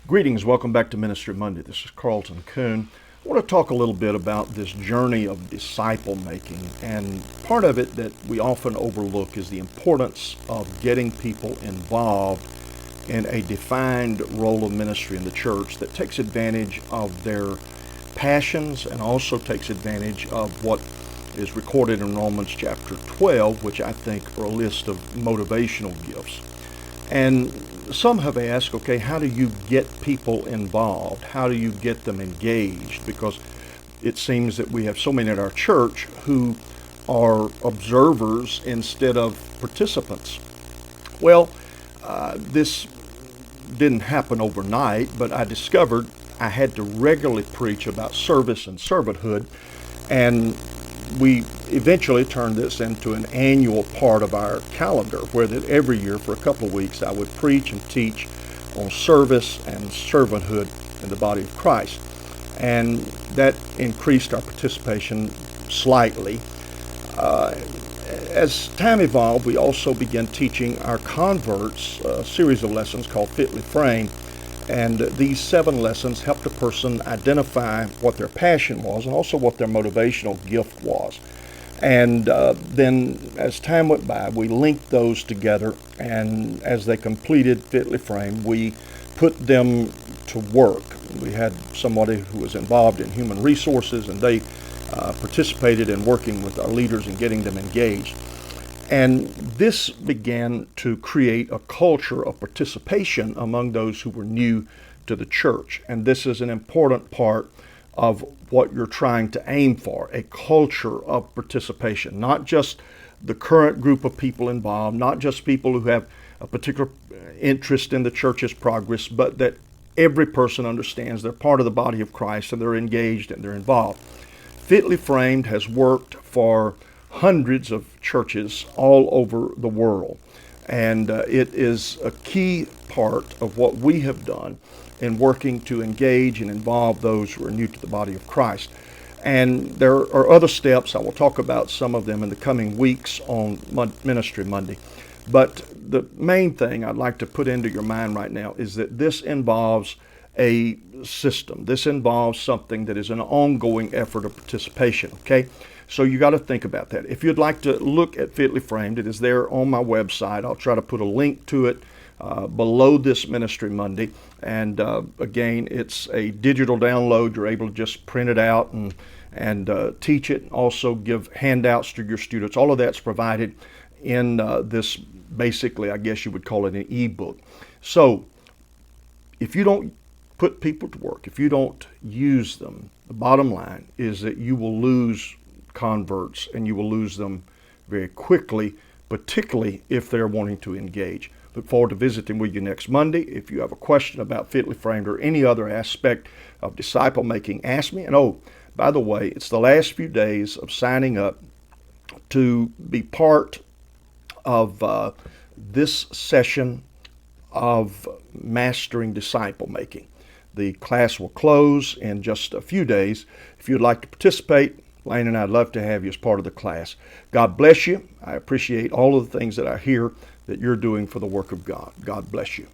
Greetings, welcome back to Ministry Monday. This is Carlton Kuhn. I want to talk a little bit about this journey of disciple making, and part of it that we often overlook is the importance of getting people involved in a defined role of ministry in the church that takes advantage of their passions and also takes advantage of what is recorded in Romans chapter 12, which I think are a list of motivational gifts. And some have asked, okay, how do you get people involved? How do you get them engaged? Because it seems that we have so many at our church who are observers instead of participants. Well, this didn't happen overnight, but I discovered I had to regularly preach about service and servanthood, and we eventually turned this into an annual part of our calendar, where that every year for a couple of weeks I would preach and teach on service and servanthood in the body of Christ. And that increased our participation slightly. As time evolved, we also began teaching our converts a series of lessons called Fitly Framed. And these 7 lessons helped a person identify what their passion was and also what their motivational gift was. And then as time went by, we linked those together, and as they completed Fitly Framed, we put them to work. We had somebody who was involved in human resources, and they participated in working with our leaders and getting them engaged. And this began to create a culture of participation among those who were new to the church. And this is an important part of what you're trying to aim for, a culture of participation, not just the current group of people involved, not just people who have a particular interest in the church's progress, but that every person understands they're part of the body of Christ and they're engaged and they're involved. Fitly Framed has worked for hundreds of churches all over the world, and it is a key part of what we have done in working to engage and involve those who are new to the body of Christ. And there are other steps. I will talk about some of them in the coming weeks on Ministry Monday. But the main thing I'd like to put into your mind right now is that this involves a system. This involves something that is an ongoing effort of participation, okay? So you got to think about that. If you'd like to look at Fitly Framed, it is there on my website. I'll try to put a link to it below this Ministry Monday. And again, it's a digital download. You're able to just print it out and teach it. Also give handouts to your students. All of that's provided in this, basically, I guess you would call it an ebook. So if you don't put people to work, if you don't use them, the bottom line is that you will lose converts, and you will lose them very quickly, particularly if they're wanting to engage. Look forward to visiting with you next Monday. If you have a question about Fitly Framed or any other aspect of disciple making, ask me. And oh, by the way, it's the last few days of signing up to be part of this session of Mastering Disciple Making. The class will close in just a few days. If you'd like to participate, Lane and I'd love to have you as part of the class. God bless you. I appreciate all of the things that I hear that you're doing for the work of God. God bless you.